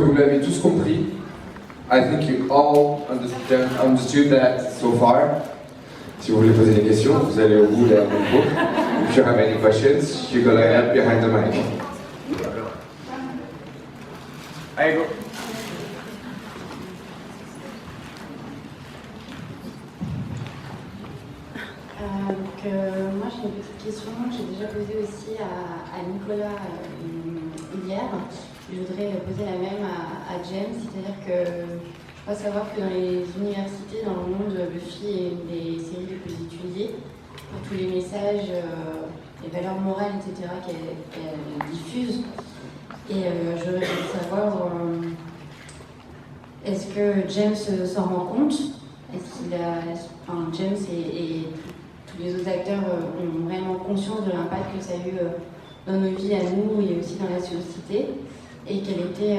que vous l'avez tous compris. I think you all understood that so far. Si vous voulez poser des questions, vous allez au bout de la micro. If you have any questions, you're gonna help behind the mic. Allez, go. Moi j'ai une petite question que j'ai déjà posée aussi à Nicolas hier. Je voudrais poser la même à James, c'est-à-dire que je crois savoir que dans les universités, dans le monde, Buffy est une des séries les plus utilisées pour tous les messages, les valeurs morales, etc. qu'elle diffuse. Et je voudrais savoir, est-ce que James s'en rend compte? Est-ce qu'il a, enfin, James et tous les autres acteurs ont vraiment conscience de l'impact que ça a eu dans nos vies à nous et aussi dans la société? Et quel était,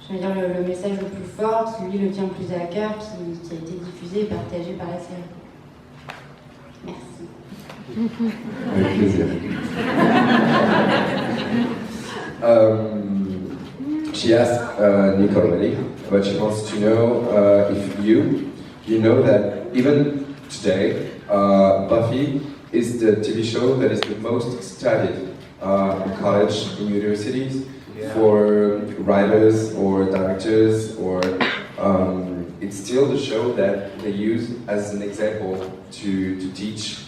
je veux dire, le message le plus fort, qui lui le tient le plus à cœur, qui a été diffusé et partagé par la série? Merci. Avec plaisir. She asked Nick already, but she wants to know if you know that even today, Buffy is the TV show that is the most studied in college, in universities, for writers or directors, or it's still the show that they use as an example to teach.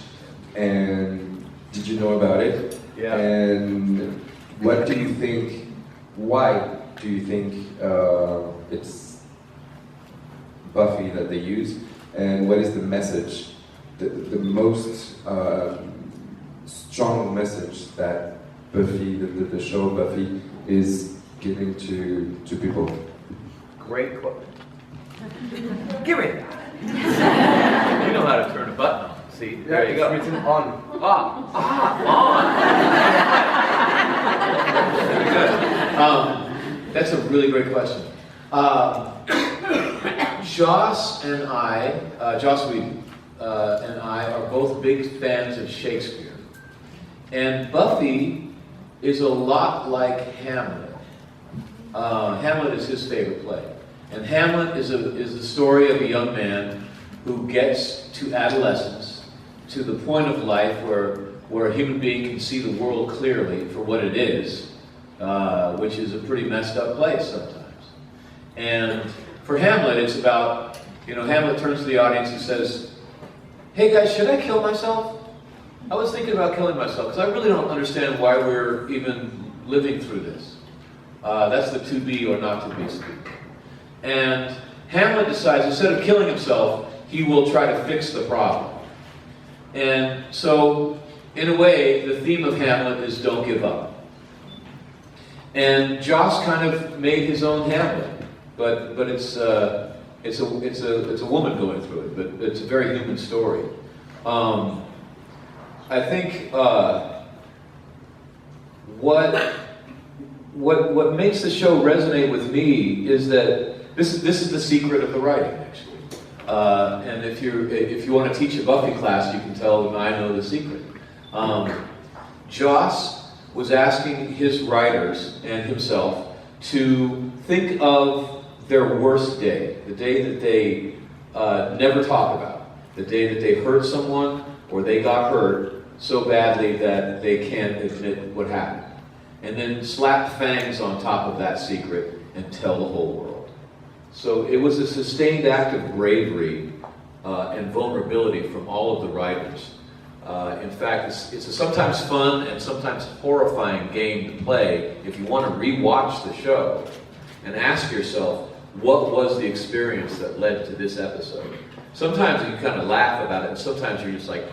And did you know about it? Yeah. And what do you think? Why do you think it's Buffy that they use? And what is the message, the most strong message that Buffy, the show Buffy, is giving to people? Great question. Give me that. You know how to turn a button on. See, there you go. It's written on. On. Very good. That's a really great question. Joss and I, Joss Whedon and I are both big fans of Shakespeare. And Buffy is a lot like Hamlet. Hamlet is his favorite play. And Hamlet is the story of a young man who gets to adolescence, to the point of life where a human being can see the world clearly for what it is, which is a pretty messed up place sometimes. And for Hamlet, it's about, Hamlet turns to the audience and says, "Hey guys, should I kill myself? I was thinking about killing myself because I really don't understand why we're even living through this." That's the to be or not to be speak. And Hamlet decides instead of killing himself, he will try to fix the problem. And so, in a way, the theme of Hamlet is don't give up. And Joss kind of made his own Hamlet, but it's a woman going through it, but it's a very human story. I think what makes the show resonate with me is that this is the secret of the writing, actually. And if you want to teach a Buffy class, you can tell them I know the secret. Joss was asking his writers and himself to think of their worst day, the day that they never talk about, the day that they hurt someone or they got hurt so badly that they can't admit what happened. And then slap fangs on top of that secret and tell the whole world. So it was a sustained act of bravery and vulnerability from all of the writers. In fact, it's a sometimes fun and sometimes horrifying game to play if you want to rewatch the show and ask yourself, what was the experience that led to this episode? Sometimes you kind of laugh about it, and sometimes you're just like,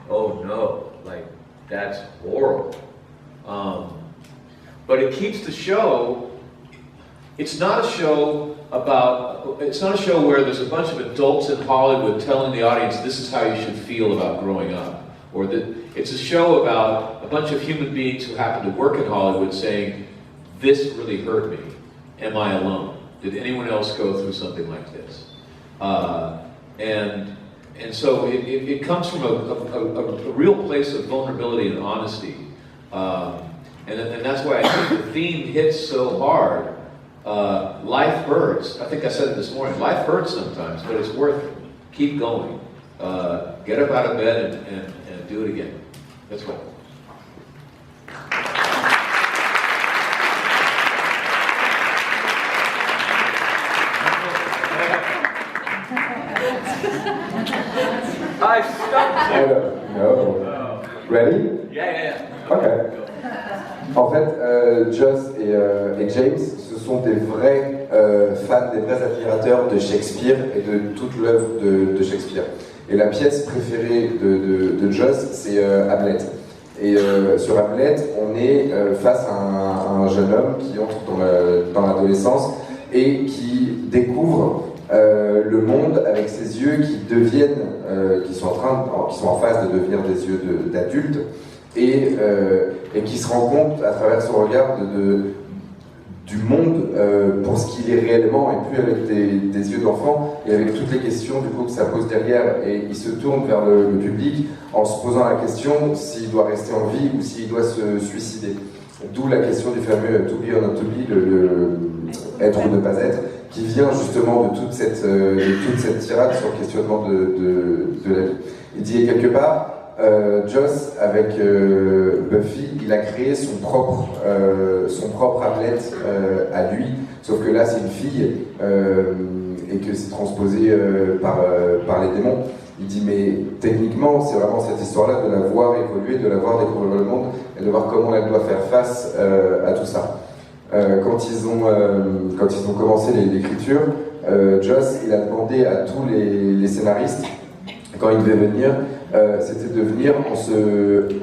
oh no, like that's horrible. But it keeps the show. It's not a show where there's a bunch of adults in Hollywood telling the audience this is how you should feel about growing up. Or that it's a show about a bunch of human beings who happen to work in Hollywood saying, this really hurt me. Am I alone? Did anyone else go through something like this? And so it comes from a real place of vulnerability and honesty. And that's why I think the theme hits so hard life hurts. I think I said it this morning. Life hurts sometimes, but it's worth it. Keep going. Get up out of bed and do it again. That's what. I stumped you. No. Ready? Yeah. Ok. En fait, Joss et James, ce sont des vrais fans, des vrais admirateurs de Shakespeare et de toute l'œuvre de Shakespeare. Et la pièce préférée de Joss, c'est Hamlet. Et sur Hamlet, on est face à un jeune homme qui entre dans l'adolescence et qui découvre le monde avec ses yeux qui sont en phase de devenir des yeux d'adulte et qui se rend compte à travers son regard du monde pour ce qu'il est réellement et plus avec des yeux d'enfant et avec toutes les questions du coup que ça pose derrière, et il se tourne vers le public en se posant la question s'il doit rester en vie ou s'il doit se suicider. D'où la question du fameux to be or not to be, le être ou ne pas être, qui vient justement de toute cette tirade sur le questionnement de la vie. Il dit quelque part, Joss, avec Buffy, il a créé son propre Hamlet à lui, sauf que là c'est une fille et que c'est transposé par les démons. Il dit mais techniquement c'est vraiment cette histoire-là de la voir évoluer, de la voir découvrir le monde et de voir comment elle doit faire face à tout ça. Quand ils ont commencé l'écriture, Joss il a demandé à tous les scénaristes, quand ils devaient venir, c'était de venir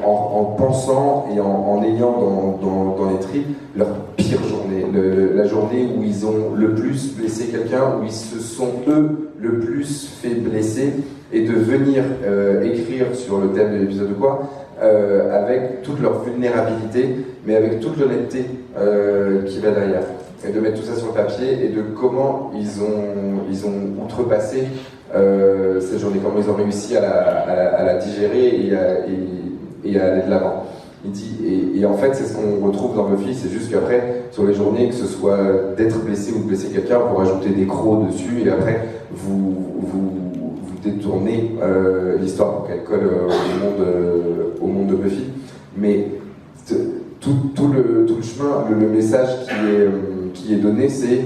en pensant et en ayant dans les tripes leur pire journée, la journée où ils ont le plus blessé quelqu'un, où ils se sont eux le plus fait blesser, et de venir écrire sur le thème de l'épisode ou quoi, avec toute leur vulnérabilité, mais avec toute l'honnêteté qui va derrière. Et de mettre tout ça sur le papier et de comment ils ont outrepassé cette journée, comment ils ont réussi à la digérer et à aller de l'avant. Il dit, et en fait c'est ce qu'on retrouve dans Buffy, c'est juste qu'après, sur les journées, que ce soit d'être blessé ou de blesser quelqu'un, pour ajouter des crocs dessus, et après vous détournez l'histoire pour qu'elle colle au monde de Buffy. Mais tout le chemin, le message qui est donné, c'est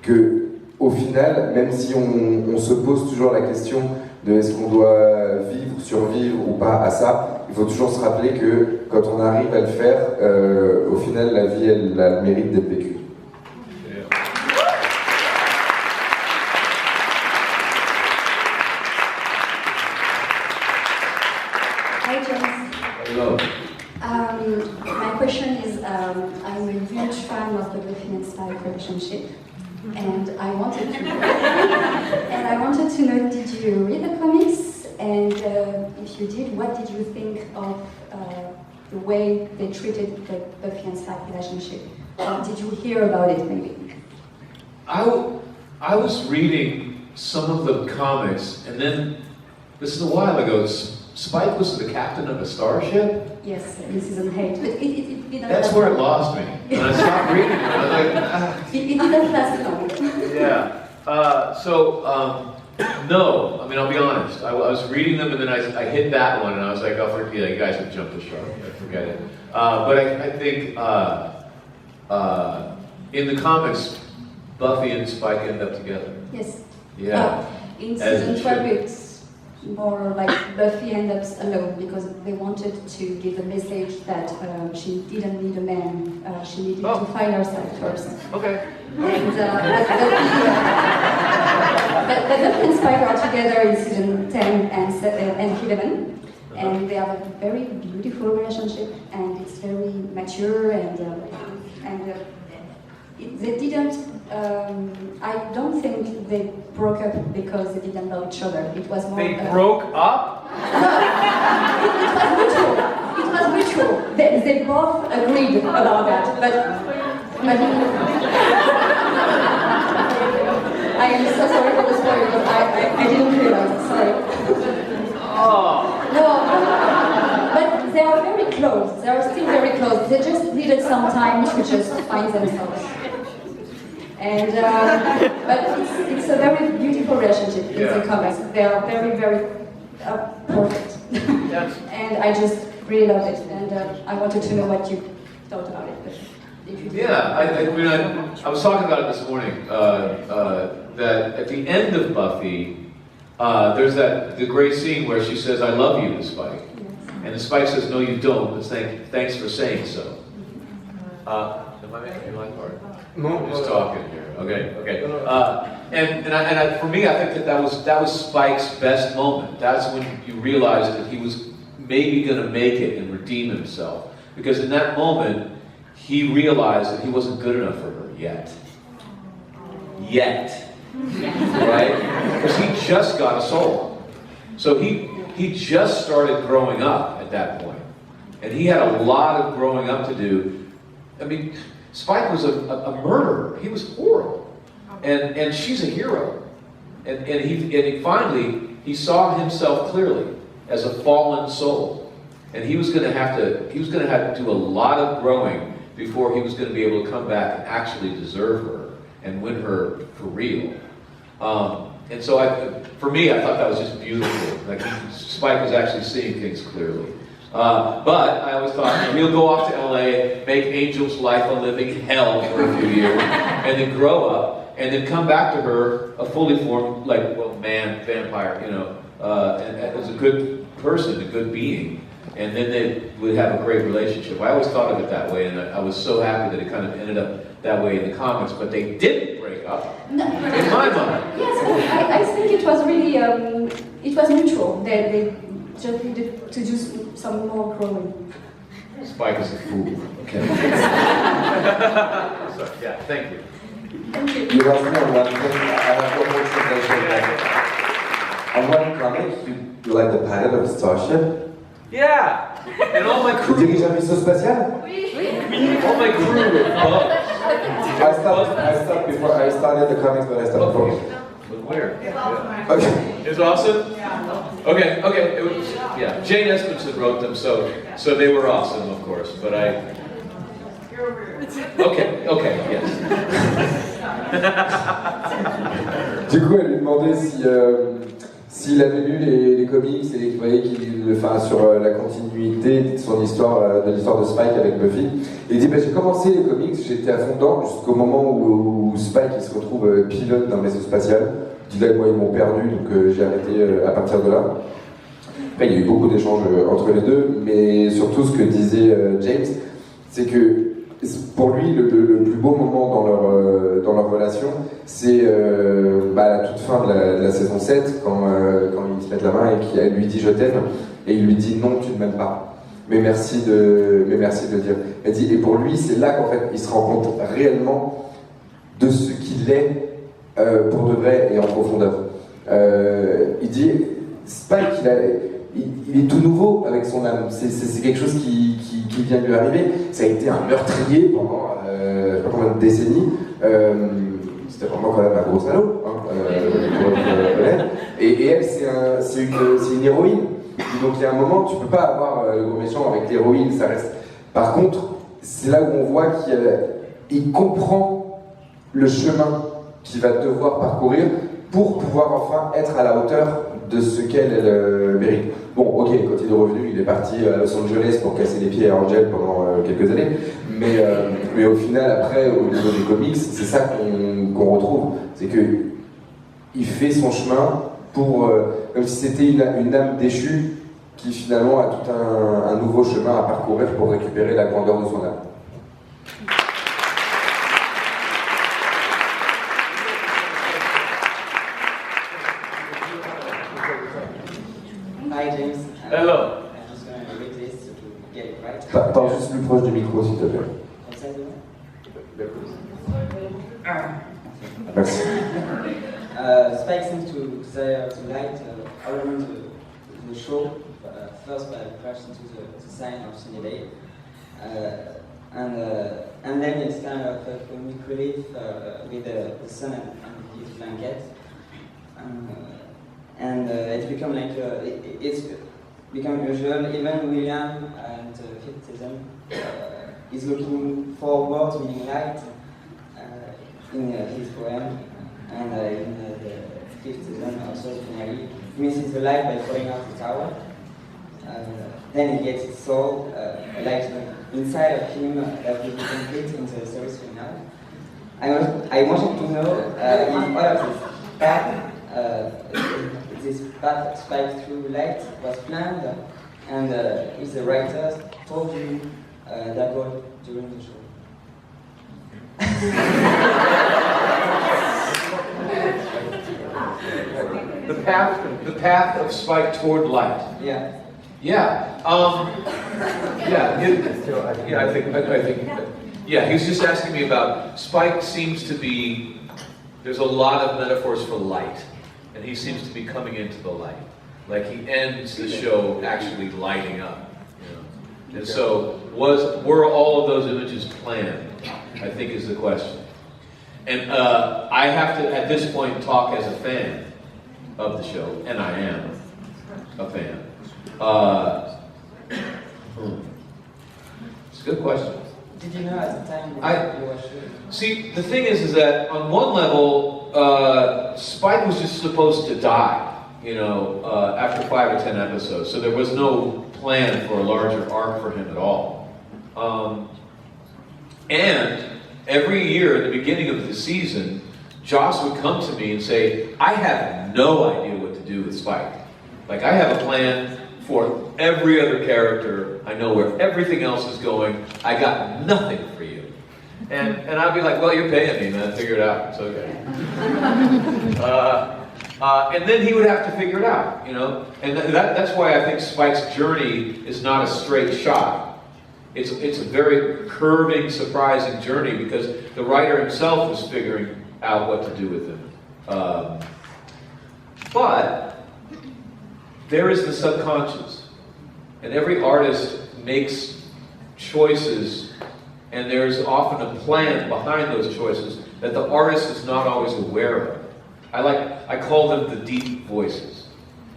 que au final, même si on se pose toujours la question de est-ce qu'on doit survivre ou pas à ça, il faut toujours se rappeler que quand on arrive à le faire, au final, la vie, elle a le mérite d'être vécue. Hi, James. Hello. My question is, I'm a huge fan of the Buffy and Spike relationship, and I wanted to know, did you read the comics? And if you did, what did you think of the way they treated the Buffy and Spike relationship? Did you hear about it, maybe? I was reading some of the comics, and then, this is a while ago, Spike was the captain of a starship? Yes, in season 8. But it didn't That's last where it long. lost me. And I stopped reading it. I was like, It didn't last long. yeah. No. I mean, I'll be honest. I was reading them, and then I hit that one, and I was like, oh, forget it. You guys have jumped the shark. Forget it. But I think in the comics, Buffy and Spike end up together. Yes. Yeah. In As season it 12, should. it's more like Buffy ends up alone because they wanted to give the message that she didn't need a man. She needed to find herself first. Okay. And but Buffy and Spike are together in season 10 and 11. And they have a very beautiful relationship, and it's very mature, they didn't. I don't think they broke up because they didn't love each other. It was more. They broke up? It was mutual. They both agreed about that, but I am so sorry for the story, but I didn't realize. Sorry. Oh. No, but they are very close. They are still very close. They needed some time to just find themselves. And but it's a very beautiful relationship in the comics. They are very, very perfect. Yes. And I just really love it. And I wanted to know what you thought about it. But if you Yeah, I was talking about it this morning, that at the end of Buffy, there's the great scene where she says, "I love you" to Spike. And the Spike says, "No, you don't, but thanks for saying so." Am I making your life hard? No, I'm just talking here. Okay. For me, I think that was Spike's best moment. That's when you realized that he was maybe going to make it and redeem himself. Because in that moment, he realized that he wasn't good enough for her yet. Right? Because he just got a soul. So he just started growing up at that point. And he had a lot of growing up to do. I mean, Spike was a murderer. He was horrible. And she's a hero. And he finally saw himself clearly as a fallen soul. And he was going to have to do a lot of growing before he was going to be able to come back and actually deserve her and win her for real. And so for me, I thought that was just beautiful. Like Spike was actually seeing things clearly. But I always thought, he'll go off to LA, make Angel's life a living hell for a few years, and then grow up, and then come back to her a fully formed, man, vampire, and as a good person, a good being. And then they would have a great relationship. I always thought of it that way, and I was so happy that it kind of ended up that way in the comics, but they didn't break up, in my mind. Yes, I think it was really, it was neutral. They just needed to do some more growing. Spike is a fool. Okay. Sorry. Yeah, thank you. Thank you. You asked me on one thing, I have one more explanation. On one comic, you like the pilot of Starship? Yeah! And all my Tu crew, diriges un vaisseau spatial? all my crew were bugs. I started the comics, but I stopped before. Where? Yeah. Okay. It was awesome? Okay. It was, yeah. Jane Espenson wrote them, so they were awesome, of course. But Okay, yes. Du coup, elle lui demandait s'il avait lu les comics et qu'il voyait sur la continuité de son histoire, de l'histoire de Spike avec Buffy. Et il dit, j'ai commencé les comics, j'étais à fond dedans jusqu'au moment où Spike il se retrouve pilote d'un vaisseau spatial. Il dit là, moi ils m'ont perdu, donc j'ai arrêté à partir de là. Après, il y a eu beaucoup d'échanges entre les deux, mais surtout ce que disait James, c'est que pour lui, le plus beau moment dans leur relation, c'est à la toute fin de la saison 7, quand ils se mettent la main et qu'elle lui dit « je t'aime », et il lui dit « non, tu ne m'aimes pas, mais merci de dire ». Elle dit, et pour lui, c'est là qu'en fait, il se rend compte réellement de ce qu'il est pour de vrai et en profondeur. Il dit, Spike, il est tout nouveau avec son âme, c'est quelque chose qui vient de lui arriver. Ça a été un meurtrier pendant je sais pas combien de décennies. C'était vraiment quand même un gros salaud, pour être honnête. Et elle, c'est une héroïne. Donc il y a un moment, tu peux pas avoir le gros méchant avec l'héroïne, ça reste. Par contre, c'est là où on voit qu'il comprend le chemin qu'il va devoir parcourir pour pouvoir enfin être à la hauteur de ce qu'elle mérite. Bon, ok, quand il est revenu, il est parti à Los Angeles pour casser les pieds à Angel pendant quelques années, mais au final, après, au niveau des comics, c'est ça qu'on retrouve. C'est qu'il fait son chemin pour, comme si c'était une âme déchue qui finalement a tout un nouveau chemin à parcourir pour récupérer la grandeur de son âme. Hi James. Hello. I'm just going to read this to get it right. Parle juste plus proche du micro, s'il te plaît. Comme ça, c'est bon? Merci. Spike seems to like element the show first by crashing into the sign of Sunny Day, and then it's kind of a comic relief with the sun and his blanket, and it's become like it's become usual. Even William and the fifth season is looking for words meaning light in his poem, and in the fifth season also finally he misses the light by falling out the tower. Then he gets his soul, a light inside of him that will be complete in the series finale. I wanted to know if all of this path Spike through light was planned, and if the writers told you that goal during the show. The path of Spike toward light. Yeah. Yeah. I think. Yeah, he was just asking me about Spike. Seems to be there's a lot of metaphors for light, and he seems to be coming into the light. Like he ends the show actually lighting up. You know? And so, were all of those images planned? I think is the question. And I have to at this point talk as a fan of the show, and I am a fan. It's a good question. Did you know at the time you were sure? See, the thing is that on one level, Spike was just supposed to die, you know, after 5 or 10 episodes. So there was no plan for a larger arc for him at all. And every year at the beginning of the season, Joss would come to me and say, I have no idea what to do with Spike. Like, I have a plan for every other character. I know where everything else is going. I got nothing for you. And I'd be like, well, you're paying me, man. Figure it out. It's okay. And then he would have to figure it out, you know? And that's why I think Spike's journey is not a straight shot. It's a very curving, surprising journey because the writer himself was figuring out what to do with him. But there is the subconscious. And every artist makes choices, and there's often a plan behind those choices that the artist is not always aware of. I call them the deep voices.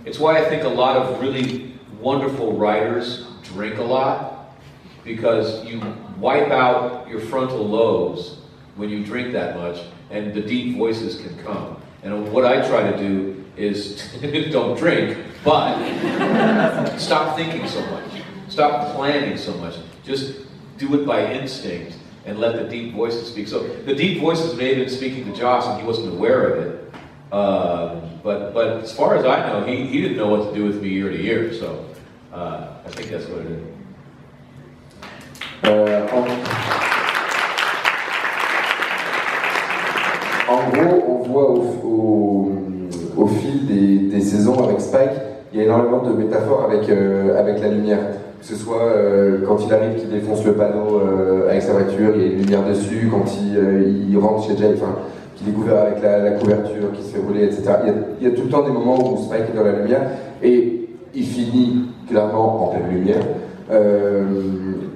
It's why I think a lot of really wonderful writers drink a lot, because you wipe out your frontal lobes when you drink that much, and the deep voices can come. And what I try to do is don't drink, but stop thinking so much. Stop planning so much. Just do it by instinct and let the deep voices speak. So the deep voices may have been speaking to Joss and he wasn't aware of it. But as far as I know, he didn't know what to do with me year to year. So I think that's what it is. En gros, on voit au fil des saisons avec Spike, il y a énormément de métaphores avec la lumière. Que ce soit quand il arrive, qu'il défonce le panneau avec sa voiture, il y a une lumière dessus, quand il rentre chez Jay, enfin, qu'il est couvert avec la couverture, qu'il se fait rouler, etc. Il y a tout le temps des moments où Spike est dans la lumière, et il finit clairement en pleine lumière.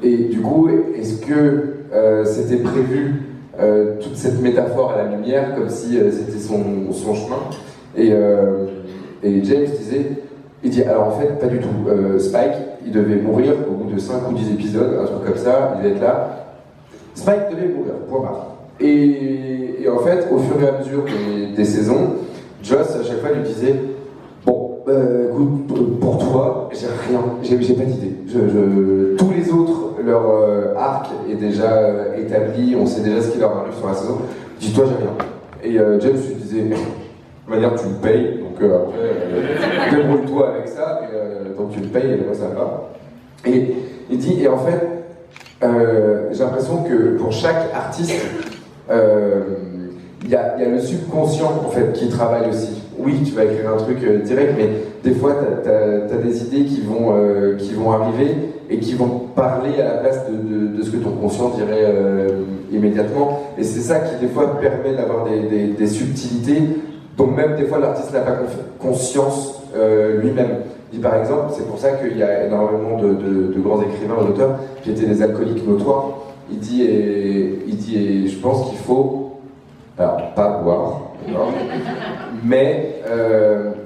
Et du coup, est-ce que c'était prévu toute cette métaphore à la lumière, comme si c'était son chemin? Et James il dit alors en fait pas du tout. Spike, il devait mourir au bout de 5 ou 10 épisodes, un truc comme ça, il devait être là. Spike devait mourir, point barre. Et en fait, au fur et à mesure des saisons, Joss à chaque fois lui disait bon, écoute, pour toi, j'ai rien, j'ai pas d'idée. Tous les autres, leur arc est déjà établi, on sait déjà ce qui leur arrive sur la saison. Dis-toi, j'ai rien. Et James lui disait, de toute manière, tu me payes, donc après, débrouille-toi avec ça, et, donc tu me payes, et moi ça va. Et il dit, et en fait, j'ai l'impression que pour chaque artiste, il y a le subconscient en fait qui travaille aussi. Oui, tu vas écrire un truc direct, mais des fois t'as des idées qui vont arriver et qui vont parler à la place de ce que ton conscient dirait immédiatement. Et c'est ça qui des fois permet d'avoir des subtilités dont même des fois l'artiste n'a pas conscience lui-même. Il dit par exemple, c'est pour ça qu'il y a énormément de grands écrivains ou d'auteurs qui étaient des alcooliques notoires. Il dit et je pense qu'il faut alors pas boire, mais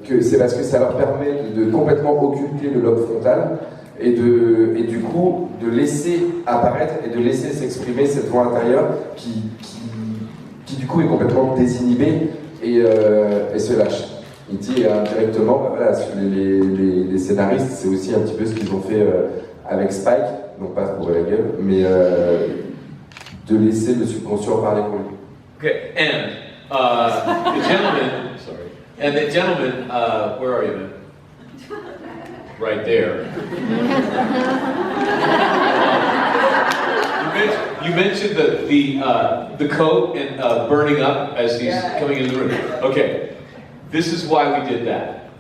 que c'est parce que ça leur permet de complètement occulter le lobe frontal et du coup de laisser apparaître et de laisser s'exprimer cette voix intérieure qui du coup est complètement désinhibée et se lâche. Il dit indirectement, bah voilà, les scénaristes, c'est aussi un petit peu ce qu'ils ont fait avec Spike, non pas pour la gueule, mais de laisser le subconscient parler pour lui. Okay, and the gentleman, sorry, and the gentleman, where are you, man? Right there. You mentioned the coat and burning up as he's coming into the room. Okay, this is why we did that.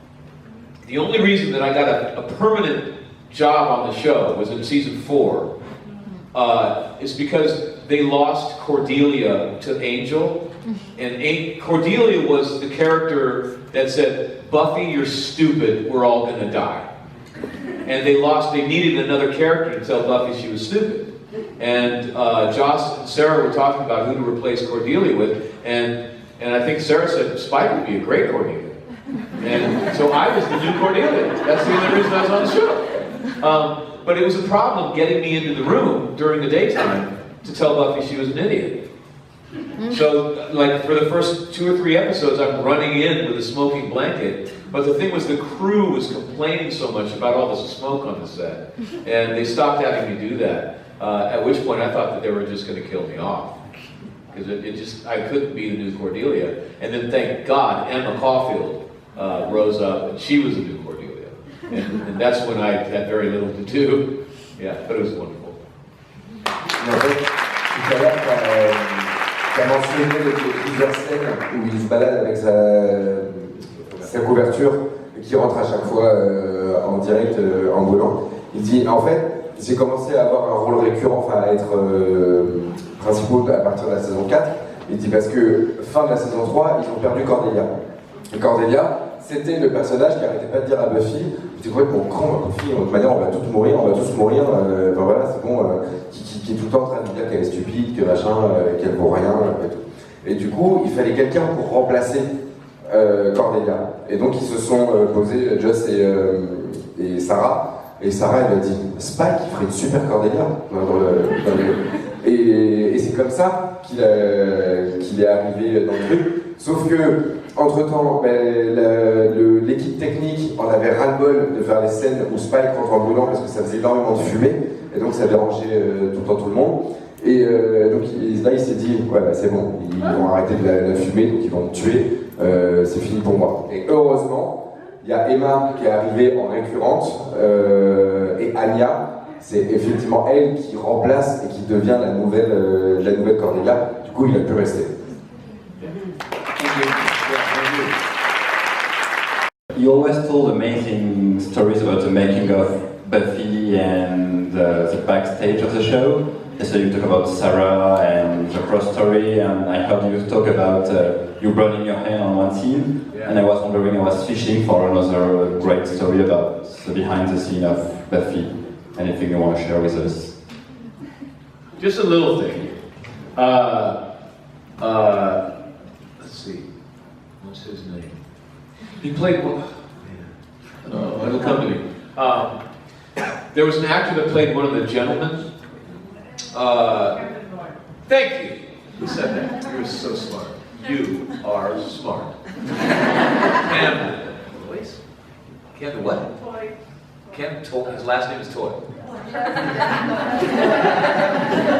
The only reason that I got a permanent job on the show was in season 4 is because they lost Cordelia to Angel, and Cordelia was the character that said, "Buffy, you're stupid, we're all gonna die." And they needed another character to tell Buffy she was stupid. And Joss and Sarah were talking about who to replace Cordelia with, and I think Sarah said Spike would be a great Cordelia. And so I was the new Cordelia. That's the only reason I was on the show. But it was a problem getting me into the room during the daytime to tell Buffy she was an idiot. So, like, for the first 2 or 3 episodes, I'm running in with a smoking blanket. But the thing was, the crew was complaining so much about all this smoke on the set, and they stopped having me do that. At which point, I thought that they were just going to kill me off, because I couldn't be the new Cordelia. And then, thank God, Emma Caulfield rose up, and she was the new Cordelia, and that's when I had very little to do. Yeah, but it was wonderful. Mais en fait, tout à l'heure, tu as mentionné plusieurs scènes où il se balade avec sa couverture et qui rentre à chaque fois en direct en volant. Il dit, en fait, j'ai commencé à avoir un rôle récurrent, enfin à être principal à partir de la saison 4. Il dit parce que fin de la saison 3, ils ont perdu Cordelia. Et Cordelia, c'était le personnage qui arrêtait pas de dire à Buffy, tu es complètement con, Buffy, de toute manière on va tous mourir, enfin voilà, c'est bon, qui est tout le temps en train de dire qu'elle est stupide, que machin, qu'elle vaut rien, et tout. Et du coup, il fallait quelqu'un pour remplacer Cordelia. Et donc ils se sont posés, Joss et Sarah, et Sarah elle a dit Spike il ferait une super Cordelia et c'est comme ça qu'il est arrivé dans le truc. Sauf que entre temps, l'équipe technique en avait ras-le-bol de faire les scènes où Spike rentre en brûlant parce que ça faisait énormément de fumée et donc ça dérangeait tout le temps tout le monde. Et donc là il s'est dit ouais bah, c'est bon, ils vont arrêter de la fumer donc ils vont me tuer, c'est fini pour moi. Et heureusement il y a Emma qui est arrivée en récurrente et Anya, c'est effectivement elle qui remplace et qui devient la nouvelle Cordelia. Du coup il a pu rester. You always told amazing stories about the making of Buffy and the backstage of the show. So you talk about Sarah and the cross story, and I heard you talk about you burning your hair on one scene, and I was wondering, I was fishing for another great story about the behind the scene of Buffy. Anything you want to share with us? Just a little thing. Let's see. What's his name? He played one. It'll come to me. There was an actor that played one of the gentlemen. Thank you. Who said that? You're so smart. You are smart. Camden. Voice? Camden what? Toy. Camden Toy. His last name is Toy.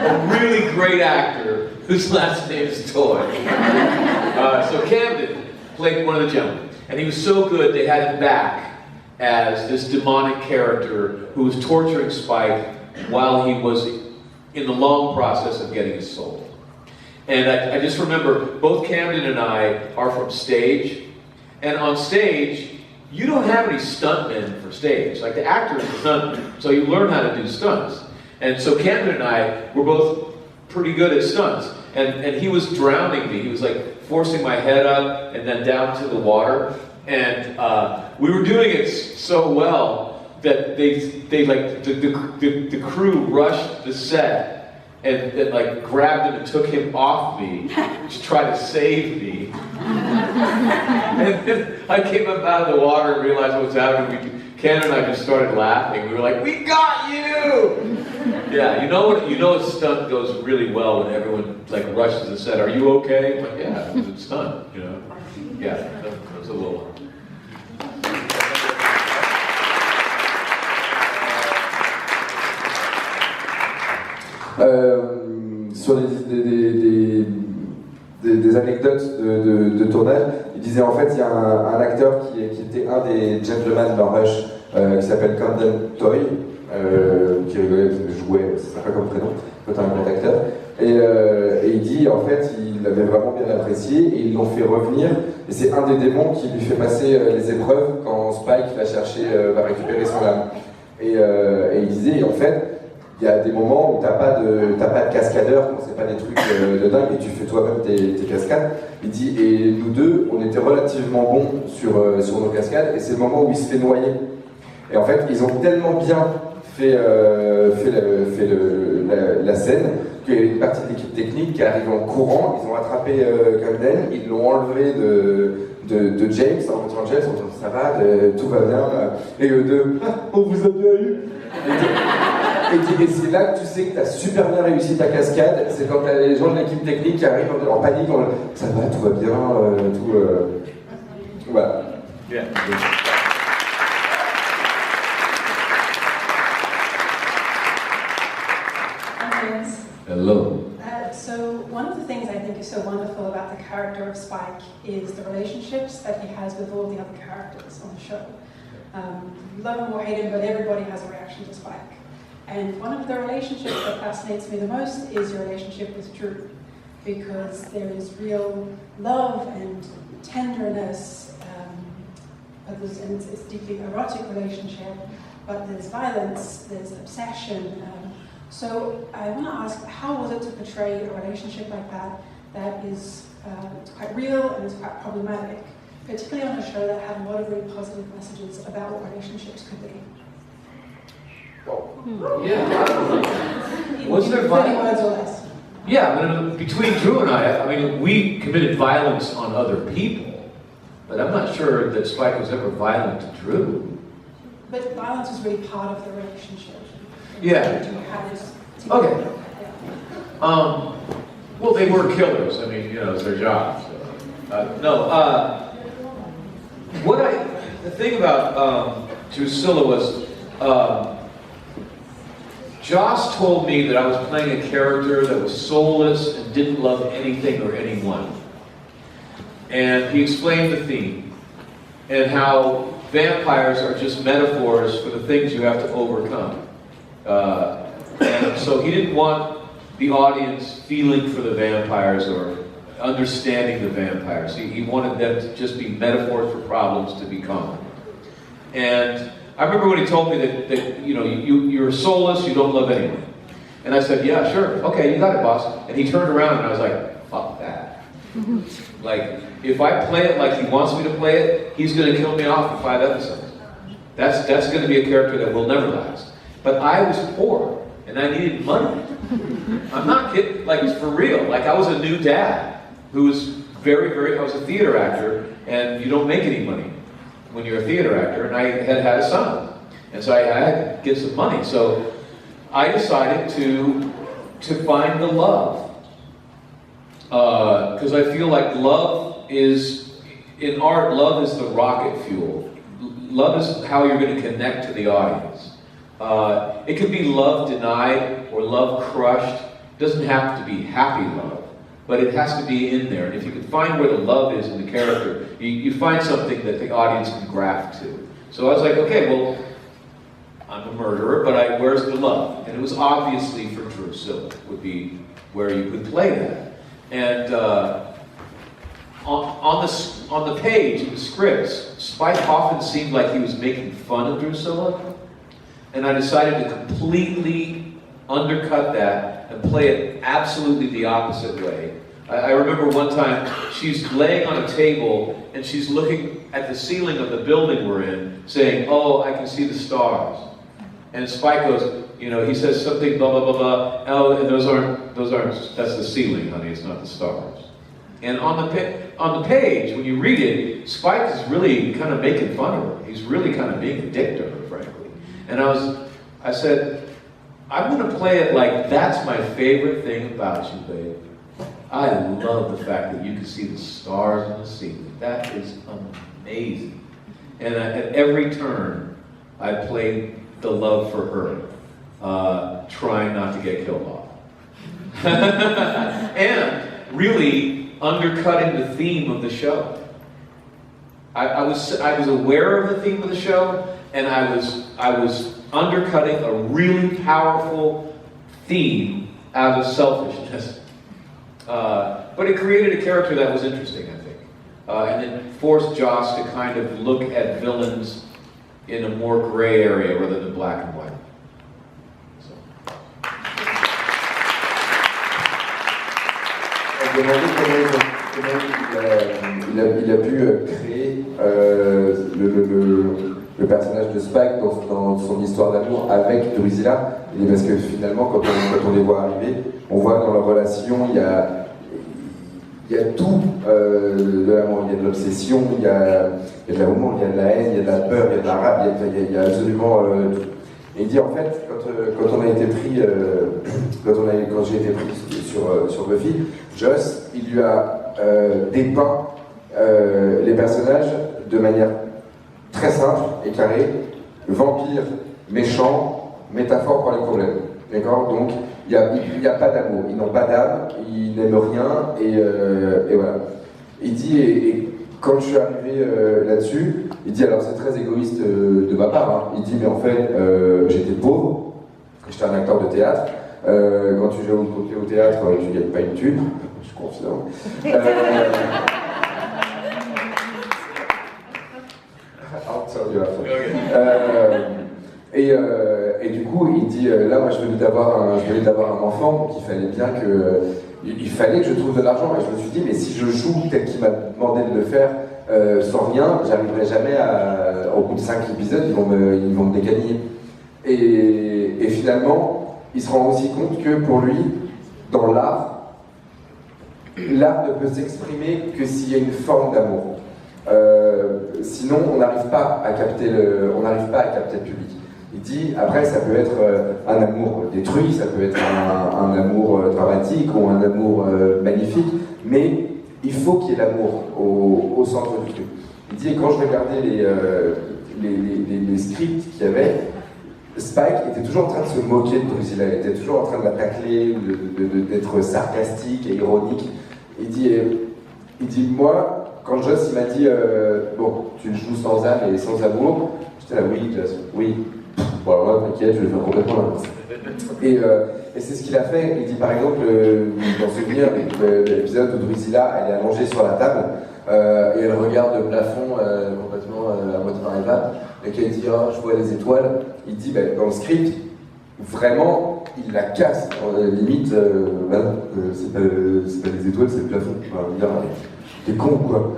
A really great actor whose last name is Toy. So Camden played one of the gentlemen, and he was so good they had him back as this demonic character who was torturing Spike while he was in the long process of getting his soul. And I just remember both Camden and I are from stage, and on stage you don't have any stuntmen for stage. Like the actors are stuntmen, so you learn how to do stunts. And so Camden and I were both pretty good at stunts. And he was drowning me. He was like forcing my head up and then down to the water. And we were doing it so well that they like the crew rushed the set and like grabbed him and took him off me to try to save me. And then I came up out of the water and realized what was happening. Ken and I just started laughing. We were like, "We got you!" Yeah, you know a stunt goes really well when everyone like rushes and said, "Are you okay?" I'm like, yeah, it was a stunt, you know. Yeah, that was a little one. Sur des anecdotes de tournage, il disait en fait il y a un acteur qui était un des gentlemen dans Rush qui s'appelle Camden Toy, qui rigolait, jouait, c'est sympa comme prénom, quand un grand acteur. Et il dit en fait il l'avait vraiment bien apprécié et ils l'ont fait revenir. Et c'est un des démons qui lui fait passer les épreuves quand Spike va récupérer son âme. Et il disait en fait il y a des moments où t'as pas de cascadeur, bon, c'est pas des trucs de dingue, et tu fais toi-même tes cascades. Il dit, et nous deux, on était relativement bons sur nos cascades, et c'est le moment où il se fait noyer. Et en fait, ils ont tellement bien fait la scène qu'il y a une partie de l'équipe technique qui arrive en courant, ils ont attrapé Camden, ils l'ont enlevé de James, en montrant James, en disant ça va, tout va bien, et eux deux, on vous a bien eu. Et c'est là que tu sais que tu as super bien réussi ta cascade, c'est quand tu as les gens de l'équipe technique qui arrivent en panique, ça va, tout va bien, voilà. Yeah. Hello. So one of the things I think is so wonderful about the character of Spike is the relationships that he has with all the other characters on the show. Love him or hate him, but everybody has a reaction to Spike. And one of the relationships that fascinates me the most is your relationship with Drew, because there is real love and tenderness, and it's a deeply erotic relationship, but there's violence, there's obsession. So I want to ask, how was it to portray a relationship like that is it's quite real and it's quite problematic, particularly on a show that had a lot of really positive messages about what relationships could be? Yeah. Was there 30 violence? words or less. Yeah, but between Drew and I mean, we committed violence on other people, but I'm not sure that Spike was ever violent to Drew. But violence is really part of the relationship. Yeah. You have this Okay. Yeah. Well, they were killers. I mean, you know, it's their job. So. The thing about Drusilla was, Joss told me that I was playing a character that was soulless and didn't love anything or anyone. And he explained the theme and how vampires are just metaphors for the things you have to overcome. And so he didn't want the audience feeling for the vampires or understanding the vampires. He wanted them to just be metaphors for problems to be conquered. And I remember when he told me that you know, you're soulless, you don't love anyone. And I said, yeah, sure, okay, you got it, boss. And he turned around and I was like, fuck that. Like, if I play it like he wants me to play it, he's going to kill me off for 5 episodes. That's going to be a character that will never last. But I was poor, and I needed money. I'm not kidding, like, it's for real. Like, I was a new dad who was I was a theater actor, and you don't make any money when you're a theater actor, and I had a son. And so I had to get some money. So I decided to find the love. Because I feel like love is, in art, love is the rocket fuel. Love is how you're going to connect to the audience. It could be love denied or love crushed. It doesn't have to be happy love, but it has to be in there. And if you can find where the love is in the character, you find something that the audience can graft to. So I was like, okay, well, I'm a murderer, but where's the love? And it was obviously for Drusilla, would be where you could play that. And on the page, in the scripts, Spike often seemed like he was making fun of Drusilla. And I decided to completely undercut that and play it absolutely the opposite way. I remember one time, she's laying on a table and she's looking at the ceiling of the building we're in, saying, oh, I can see the stars. And Spike goes, you know, he says something, blah, blah, blah, blah. Oh, and those aren't, that's the ceiling, honey, it's not the stars. And on the page, when you read it, Spike is really kind of making fun of her. He's really kind of being a dick to her, frankly. And I said, I'm going to play it like that's my favorite thing about you, babe. I love the fact that you can see the stars in the ceiling. That is amazing. And at every turn, I played the love for her, trying not to get killed off. And really undercutting the theme of the show. I was aware of the theme of the show, and I was undercutting a really powerful theme out of selfishness. But it created a character that was interesting, I think. And it forced Joss to kind of look at villains in a more gray area rather than black and white. So. On me demandait comment il a pu créer le personnage de Spike dans son histoire d'amour avec Drusilla. Et parce que finalement, quand on les voit arriver, on voit que dans leur relation, il y a tout de l'amour. Il y a de l'obsession, il y a de l'amour, il y a de la haine, il y a de la peur, il y a de la rage, il y a absolument tout. Et il dit en fait, quand on a été pris, quand j'ai été pris sur Buffy, Joss, il lui a dépeint les personnages de manière très simple et carrée. Vampire, méchant, métaphore pour les problèmes. D'accord? Donc, il n'y a pas d'amour, ils n'ont pas d'âme, ils n'aiment rien, et voilà. Il dit, et quand je suis arrivé là-dessus, il dit, alors c'est très égoïste de ma part, hein. Il dit, mais en fait, j'étais pauvre, j'étais un acteur de théâtre, quand tu joues au théâtre, tu ne gagnes pas une thune, je suis confident. I'll tell you after. Et du coup, il dit, là, moi, je venais d'avoir un enfant, donc il fallait que je trouve de l'argent. Et je me suis dit, mais si je joue tel qu'il m'a demandé de le faire, sans rien, j'arriverai jamais au bout de 5 épisodes, ils vont me décaniller. Et finalement, il se rend aussi compte que pour lui, dans l'art ne peut s'exprimer que s'il y a une forme d'amour. Sinon, on n'arrive pas à capter le public. Il dit, après, ça peut être un amour détruit, ça peut être un amour dramatique ou un amour magnifique, mais il faut qu'il y ait l'amour au centre du truc. Il dit, et quand je regardais les scripts qu'il y avait, Spike était toujours en train de se moquer de Drusilla, il était toujours en train de la tacler, d'être sarcastique et ironique. Il dit, moi, quand Joss il m'a dit, bon, tu joues sans âme et sans amour, j'étais là, oui, Joss, oui. Bon, alors là, t'inquiète, je vais faire complètement l'inverse. Et c'est ce qu'il a fait. Il dit par exemple, dans Souvenir, l'épisode où Drusilla, elle est allongée sur la table et elle regarde le plafond complètement à moitié dans les vapes, et qu'elle dit, oh, je vois les étoiles. Il dit, dans le script, vraiment, il la casse. Limite, c'est pas les étoiles, c'est le plafond. T'es con, quoi.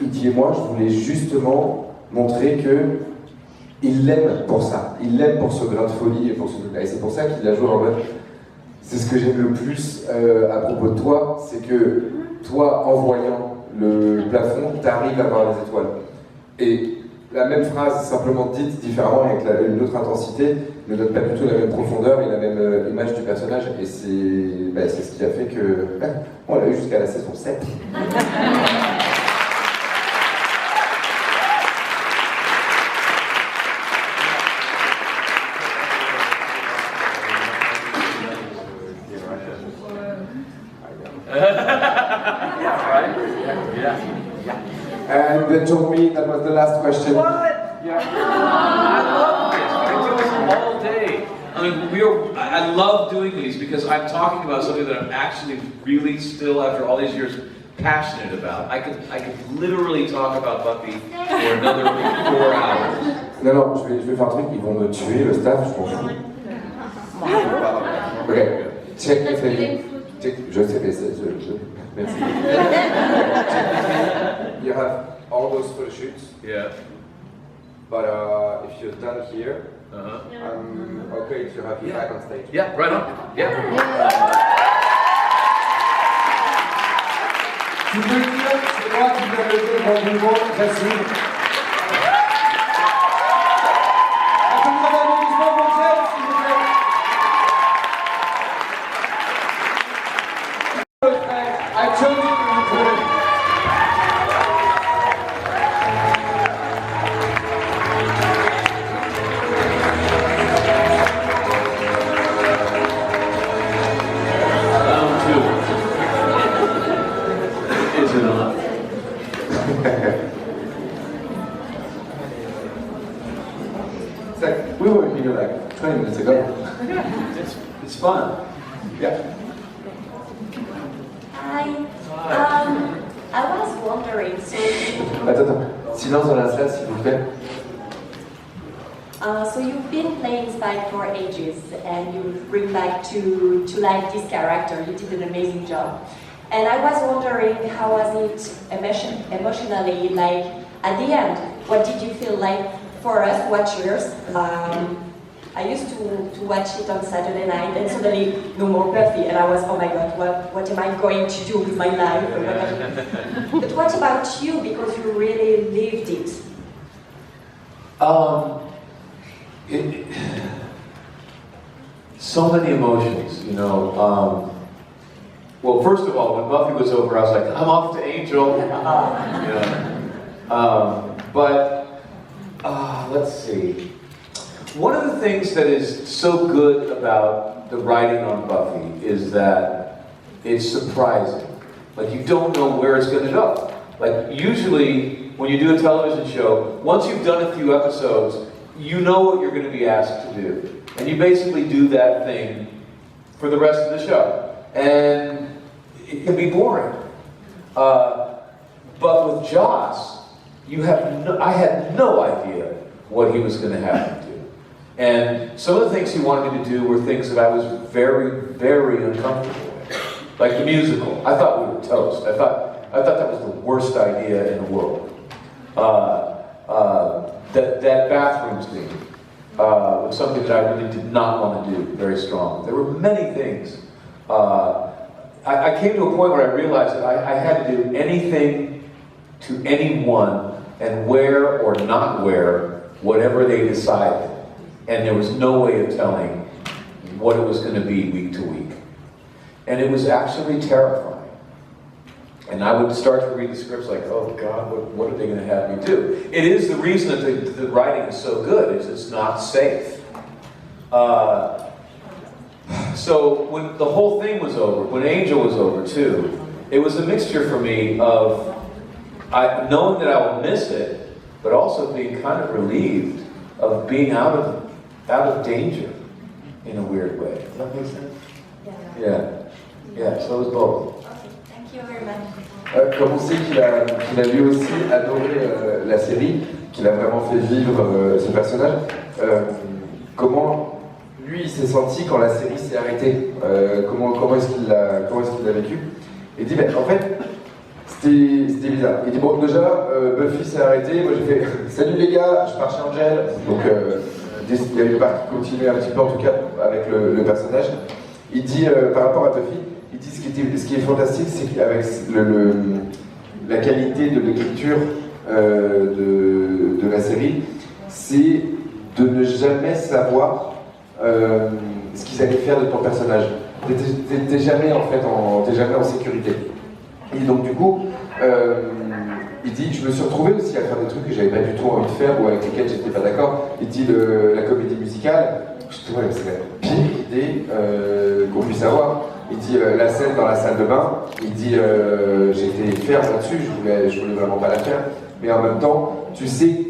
Il dit, et moi, je voulais justement montrer que il l'aime pour ça, il l'aime pour ce grain de folie et pour ce truc-là. Et c'est pour ça qu'il a joué en mode. C'est ce que j'aime le plus à propos de toi, c'est que toi, en voyant le plafond, t'arrives à voir les étoiles. Et la même phrase, simplement dite différemment, avec une autre intensité, ne donne pas du tout la même profondeur et la même image du personnage. Et c'est ce qui a fait que. On l'a eu jusqu'à la saison 7. And they told me that was the last question. What? Yeah. I love this. We can do this all day. I mean, I love doing these because I'm talking about something that I'm actually really still, after all these years, passionate about. I could literally talk about Buffy for another 4 hours. Non, je vais faire un truc, ils vont me tuer, le staff, je m'en fous. Ok, check les faits. Je sais, merci. You have all those photo shoots, Yeah. but if you're done here, Uh-huh. I'm okay to have you back on stage. Yeah, right on. Yeah. Tu peux dire, c'est moi qui viens de lever mon niveau, j'assume. Est-ce que vous avez un applaudissement pour James, s'il vous plaît? I told you to record it. Round two. Is it on? It's like, we were here like 20 minutes ago. It's fun. Yeah. Hi. I was wondering, so Attends, silence dans la salle s'il vous plaît. so you've been playing Spike for ages, and you bring back to life this character. You did an amazing job, and I was wondering how was it emotionally, like at the end. What did you feel like for us watchers? I used to watch it on Saturday night, and suddenly no more Buffy, and I was, oh my god, what am I going to do with my life? But what about you, because you really lived it? So many emotions, you know. Well, first of all, when Buffy was over, I was like, I'm off to Angel. You know. Let's see. One of the things that is so good about the writing on Buffy is that it's surprising. Like, you don't know where it's going to go. Like, usually, when you do a television show, once you've done a few episodes, you know what you're going to be asked to do. And you basically do that thing for the rest of the show. And it can be boring. But with Joss, I had no idea what he was going to have to do. And some of the things he wanted me to do were things that I was very, very uncomfortable with. Like the musical. I thought we were toast. I thought that was the worst idea in the world. That bathroom scene was something that I really did not want to do very strongly. There were many things. I came to a point where I realized that I had to do anything to anyone and wear or not wear whatever they decided. And there was no way of telling what it was going to be week to week. And it was actually terrifying. And I would start to read the scripts like, oh God, what are they going to have me do? It is the reason that the writing is so good, is it's not safe. So when the whole thing was over, when Angel was over too, it was a mixture for me of knowing that I will miss it, but also being kind of relieved of being out of danger in a weird way. Does that make sense? Yeah, so it was both. Okay, thank you very much. Comme on sait qu'il a lui aussi adoré la série, qu'il a vraiment fait vivre ce personnage, comment lui il s'est senti quand la série s'est arrêtée, comment est-ce qu'il l'a vécu? Il dit, en fait, c'était bizarre. Il dit, bon, déjà, Buffy s'est arrêtée, moi j'ai fait, salut les gars, je pars chez Angel, donc il y a une partie qui continuait un petit peu en tout cas avec le personnage. Il dit, par rapport à Buffy, il dit ce qui est fantastique, c'est qu'avec la qualité de l'écriture de la série, c'est de ne jamais savoir ce qu'ils allaient faire de ton personnage. T'es jamais en fait t'es jamais en sécurité. Et donc du coup, il dit, je me suis retrouvé aussi à faire des trucs que j'avais pas du tout envie de faire ou avec lesquels j'étais pas d'accord. Il dit la comédie musicale, c'est la pire idée qu'on puisse avoir. Il dit la scène dans la salle de bain, il dit j'étais ferme là-dessus, je voulais vraiment pas la faire, mais en même temps, tu sais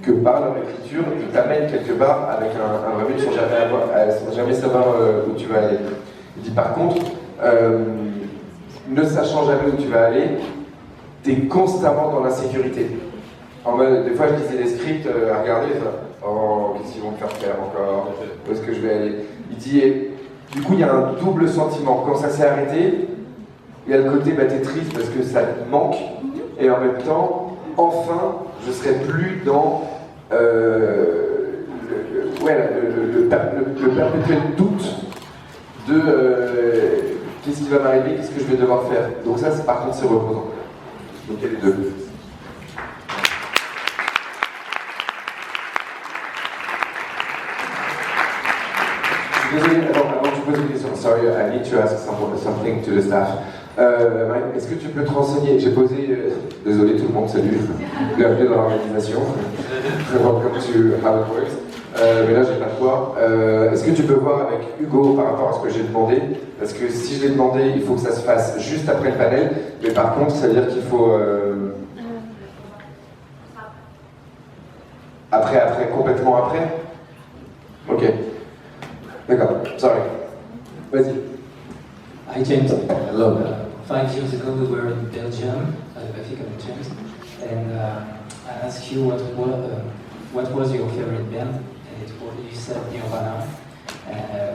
que par leur écriture, ils t'amènent quelque part avec un vrai but sans jamais savoir où tu vas aller. Il dit par contre, ne sachant jamais où tu vas aller, t'es constamment dans l'insécurité. En mode, des fois je lisais des scripts à regarder, oh, qu'est-ce qu'ils vont me faire encore, où est-ce que je vais aller. Il dit, du coup il y a un double sentiment. Quand ça s'est arrêté, il y a le côté, t'es triste parce que ça te manque, et en même temps, enfin, je serai plus dans le perpétuel doute de qu'est-ce qui va m'arriver, qu'est-ce que je vais devoir faire. Donc ça, par contre, c'est reposant. Donc il y a les deux. Désolé, avant que tu poses une question, sorry, I need to ask something to the staff. Mike, est-ce que tu peux te renseigner? J'ai posé, désolé tout le monde, salut, bienvenue dans l'organisation, welcome to how it works. Mais là j'ai pas de quoi. Est-ce que tu peux voir avec Hugo par rapport à ce que j'ai demandé? Parce que si je l'ai demandé, il faut que ça se fasse juste après le panel, mais par contre, ça veut dire qu'il faut... Après, complètement après? Ok. D'accord, sorry. Vas-y. Hi James, hello. 5 years ago we were in Belgium at the Buffy Conventions, and I asked you what was your favorite band, and you said Nirvana,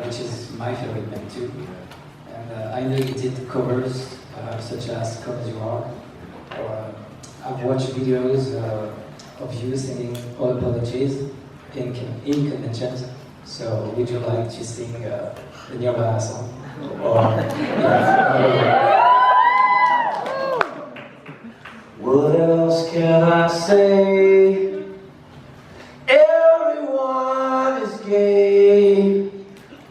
which is my favorite band too. And I know you did covers such as Come As You Are, or I've watched videos of you singing All Apologies in conventions. So would you like to sing the Nirvana song? What else can I say? Everyone is gay.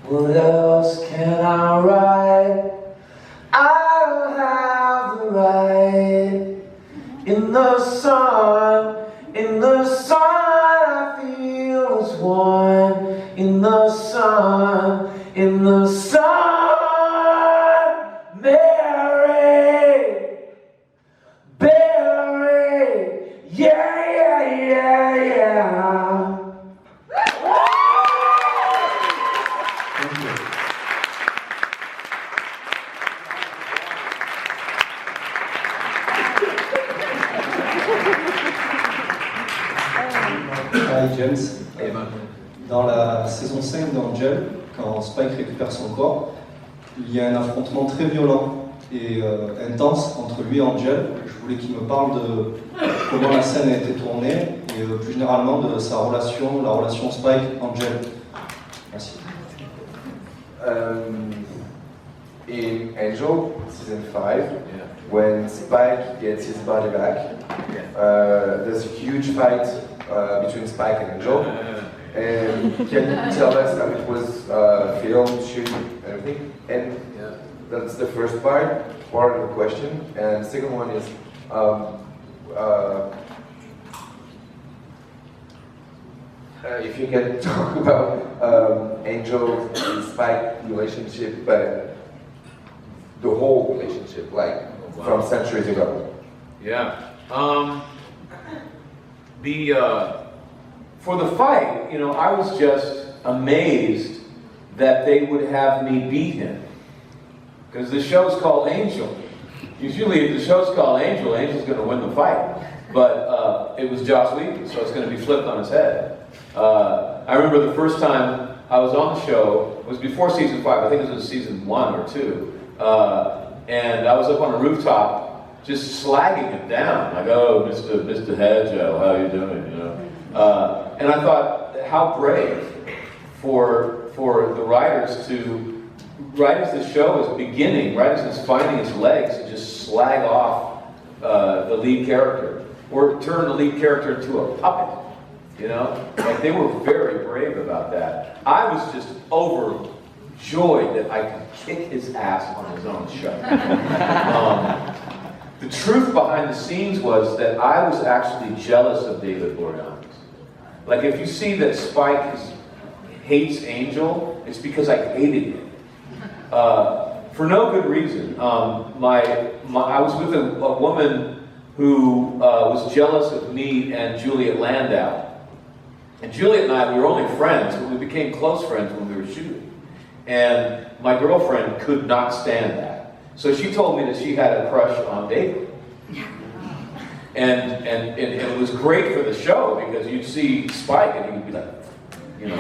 What else can I write? I don't have the right. In the sun I feel as one. In the sun, Mary, Barry, yeah. Hi James. Dans la saison 5 d'Angel, quand Spike récupère son corps, il y a un affrontement très violent et intense entre lui et Angel. Je voulais qu'il me parle de comment la scène a été tournée et plus généralement de sa relation, la relation Spike-Angel. Merci. In Angel, season 5, when Spike gets his body back, there's a huge fight between Spike and Angel. And can you tell us how it was filmed, shoot, everything? And that's the first part of the question. And the second one is, if you can talk about Angel and Spike relationship, but the whole relationship, like from centuries ago. Yeah. For the fight, you know, I was just amazed that they would have me beat him. Because the show's called Angel. Usually if the show's called Angel, Angel's going to win the fight. But it was Joss Whedon, so it's going to be flipped on his head. I remember the first time I was on the show, it was before season 5, I think it was in season 1 or 2. And I was up on a rooftop just slagging him down. Like, oh, Mr. Hedgeo, how you doing, you know? And I thought, how brave for the writers to, right as the show is beginning, right as it's finding its legs, to just slag off the lead character, or turn the lead character into a puppet, you know? Like, they were very brave about that. I was just overjoyed that I could kick his ass on his own show. The truth behind the scenes was that I was actually jealous of David Boreanaz. Like, if you see that Spike hates Angel, it's because I hated him. For no good reason. I was with a woman who was jealous of me and Juliet Landau. And Juliet and I, we were only friends, but we became close friends when we were shooting. And my girlfriend could not stand that. So she told me that she had a crush on David. And it was great for the show because you'd see Spike and he'd be like, you know,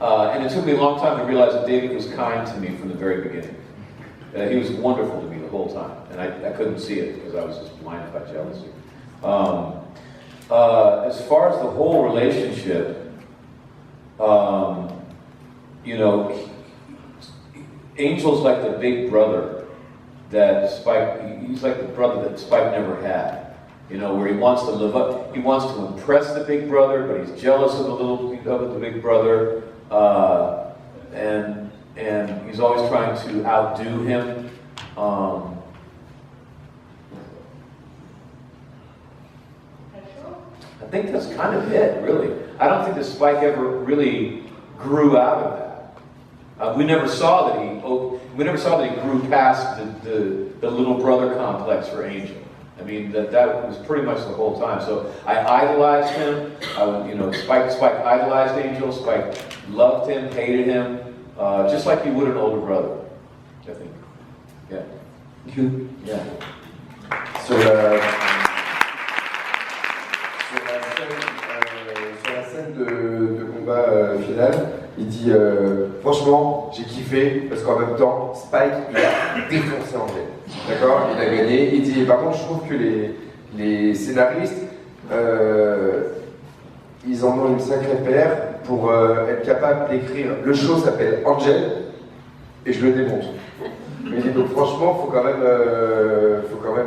and it took me a long time to realize that David was kind to me from the very beginning. He was wonderful to me the whole time, and I couldn't see it because I was just blinded by jealousy. As far as the whole relationship, you know, Angel's like the big brother that Spike, he's like the brother that Spike never had. You know, where he wants to live up, he wants to impress the big brother, but he's jealous of the big brother, and he's always trying to outdo him. I think that's kind of it, really. I don't think that Spike ever really grew out of that. We never saw that he grew past the little brother complex for Angel. I mean, that was pretty much the whole time. So I idolized him. Spike idolized Angel. Spike loved him, hated him, just like you would an older brother, I think. Yeah. You? Yeah. Sur la scène de combat final, il dit franchement j'ai kiffé parce qu'en même temps Spike il a défoncé Angel. D'accord, il a gagné. Il dit par contre je trouve que les scénaristes ils en ont une sacrée paire pour être capable d'écrire. Le show s'appelle Angel et je le démonte. Il dit donc franchement faut quand même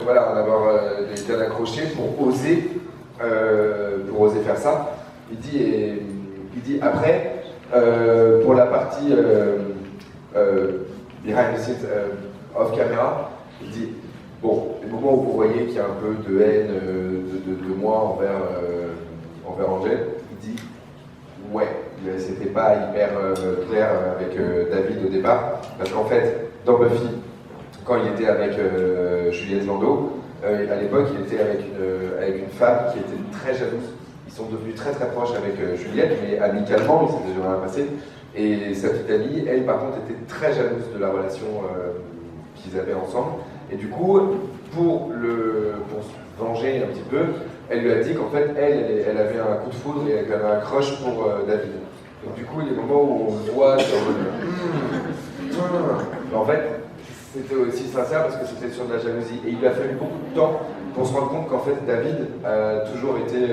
voilà en avoir des bien accrochés pour oser faire ça. Il dit après pour la partie behind the scenes off camera, il dit bon, les moments où vous voyez qu'il y a un peu de haine de moi envers Angel, il dit ouais, c'était pas hyper clair avec David au départ, parce qu'en fait dans Buffy, quand il était avec Juliette Landau, à l'époque il était avec une femme qui était très jalouse. Ils sont devenus très très proches avec Juliette, mais amicalement, il s'est déjà rien passé. Et sa petite amie, elle par contre, était très jalouse de la relation qu'ils avaient ensemble. Et du coup, pour se venger un petit peu, elle lui a dit qu'en fait, elle avait un coup de foudre et qu'elle avait un crush pour David. Donc du coup, les moments où on voit en fait, c'était aussi sincère parce que c'était sur de la jalousie. Et il lui a fallu beaucoup de temps pour se rendre compte qu'en fait, David a toujours été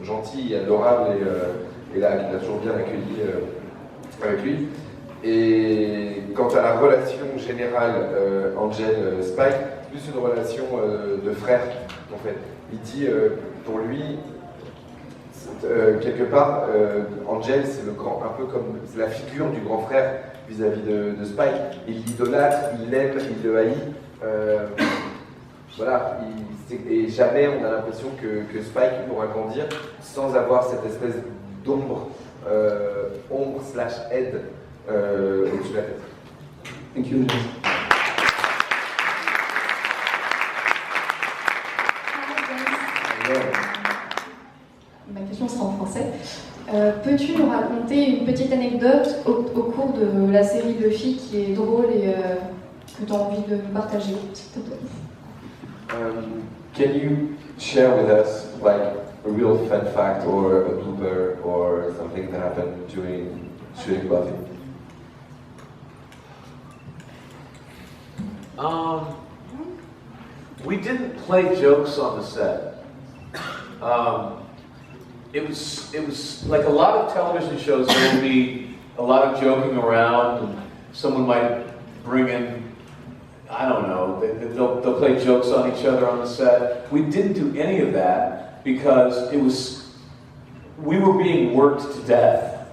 gentil et adorable et il a toujours bien accueilli avec lui. Et quant à la relation générale Angel-Spike, plus une relation de frère en fait. Il dit pour lui, quelque part, Angel c'est un peu comme la figure du grand frère vis-à-vis de Spike. Il l'idolâtre, il l'aime, il le haït. Voilà, et jamais on a l'impression que Spike pourra grandir sans avoir cette espèce d'ombre, ombre/aide au-dessus de la tête. Thank you. Ma question sera en français. Peux-tu nous raconter une petite anecdote au cours de la série Buffy qui est drôle et que tu as envie de partager, s'il te plaît? Can you share with us like a real fun fact or a blooper or something that happened during shooting Buffy? We didn't play jokes on the set. It was like a lot of television shows. There would be a lot of joking around, and someone might bring in, I don't know, they'll play jokes on each other on the set. We didn't do any of that because we were being worked to death.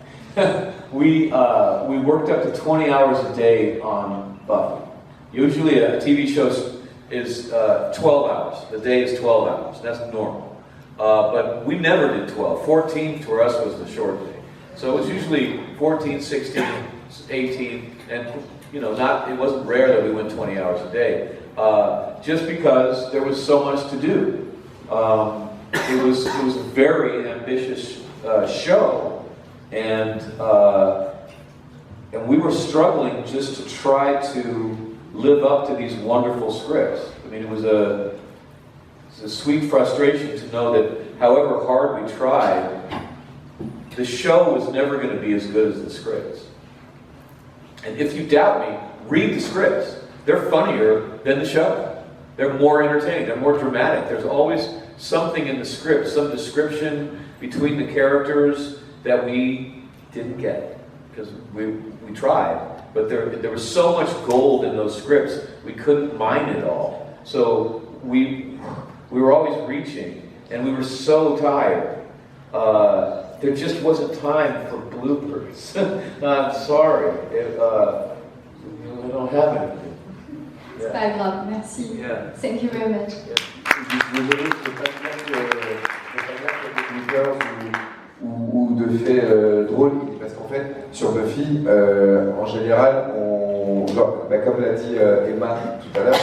We worked up to 20 hours a day on Buffy. Usually a TV show is 12 hours. The day is 12 hours. That's normal. But we never did 12. 14 for us was the short day. So it was usually 14, 16, 18, and it wasn't rare that we went 20 hours a day. Just because there was so much to do. It was a very ambitious show, and we were struggling just to try to live up to these wonderful scripts. I mean, it was a sweet frustration to know that however hard we tried, the show was never going to be as good as the scripts. And if you doubt me, read the scripts. They're funnier than the show. They're more entertaining, they're more dramatic. There's always something in the script, some description between the characters that we didn't get. because we tried, but there was so much gold in those scripts, we couldn't mine it all. So we were always reaching, and we were so tired. There just wasn't time for bloopers. I'm sorry. I don't have anything. C'est pas grave, merci. Yeah. Thank you very much. Désolé, je ne peux pas mettre de bloopers ou de faits drôles, parce qu'en fait, sur Buffy, en général, comme l'a dit Emma tout à l'heure,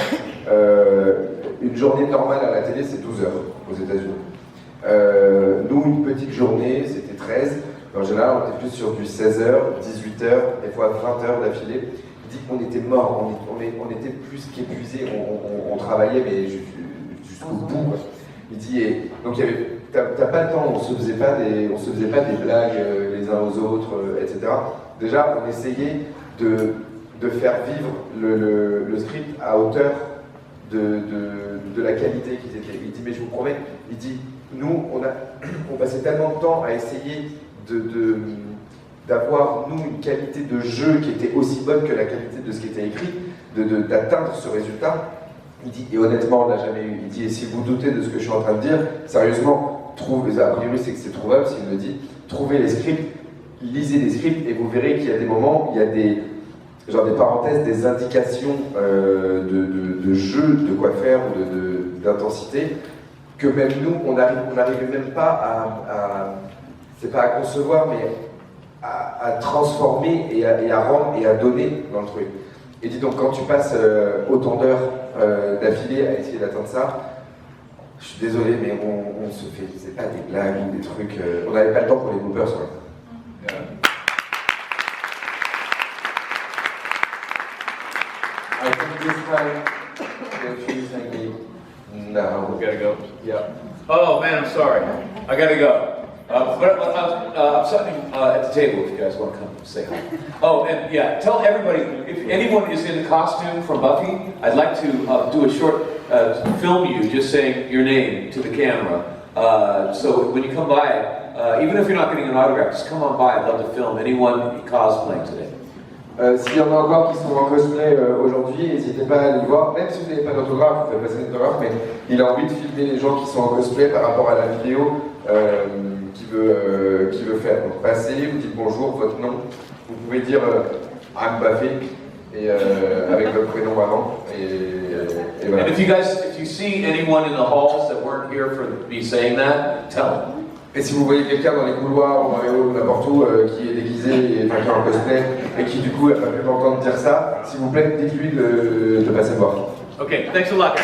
une journée normale à la télé, c'est 12 heures aux États-Unis. Nous, une petite journée, c'était 13. En général, on était plus sur du 16h, 18h, des fois 20h d'affilée. Il dit qu'on était morts, on était plus qu'épuisés, on travaillait, mais jusqu'au bout. Quoi. Il dit, donc t'as pas le temps, on se faisait pas des blagues les uns aux autres, etc. Déjà, on essayait de faire vivre le script à hauteur de la qualité qu'ils étaient. Il dit, mais je vous promets, il dit, nous, on passait tellement de temps à essayer d'avoir, nous, une qualité de jeu qui était aussi bonne que la qualité de ce qui était écrit, d'atteindre ce résultat. Il dit, et honnêtement, on ne l'a jamais eu. Il dit, et si vous doutez de ce que je suis en train de dire, sérieusement, a priori c'est que c'est trouvable, s'il me dit, trouvez les scripts, lisez les scripts, et vous verrez qu'il y a des moments, il y a des parenthèses, des indications de jeu, de quoi faire, ou d'intensité, que même nous, on n'arrivait même pas c'est pas à concevoir, mais à transformer et à rendre et à donner dans le truc. Et dis donc, quand tu passes autant d'heures d'affilée à essayer d'atteindre ça, je suis désolé, mais on se fait, c'est pas des blagues ou des trucs, on n'avait pas le temps pour les bloopers, quoi. Yeah. I think this time, the trees and me. No. We gotta go. Yeah. Oh man, I'm sorry. I gotta go. But I'm sitting at the table if you guys want to come say hi. Oh, and yeah, tell everybody, if anyone is in a costume from Buffy, I'd like to do a short film you just saying your name to the camera. So when you come by, even if you're not getting an autograph, just come on by. I'd love to film anyone cosplaying today. S'il y en a encore qui sont en cosplay aujourd'hui, n'hésitez pas à aller voir, même si vous n'avez pas d'autographe, vous pouvez passer l'autographe, mais il a envie de filmer les gens qui sont en cosplay par rapport à la vidéo qu'il veut faire. Donc passez, vous dites bonjour, votre nom, vous pouvez dire I'm Buffy, et avec votre prénom avant, et voilà. And if you see anyone in the halls that weren't here for me saying that, tell them. Et si vous voyez quelqu'un dans les couloirs, ou dans les halls, ou n'importe où, qui est déguisé, enfin qui est en cosplay, et qui du coup n'a pas pu m'entendre dire ça, s'il vous plaît, dites-lui de passer me voir. Okay, thanks a lot.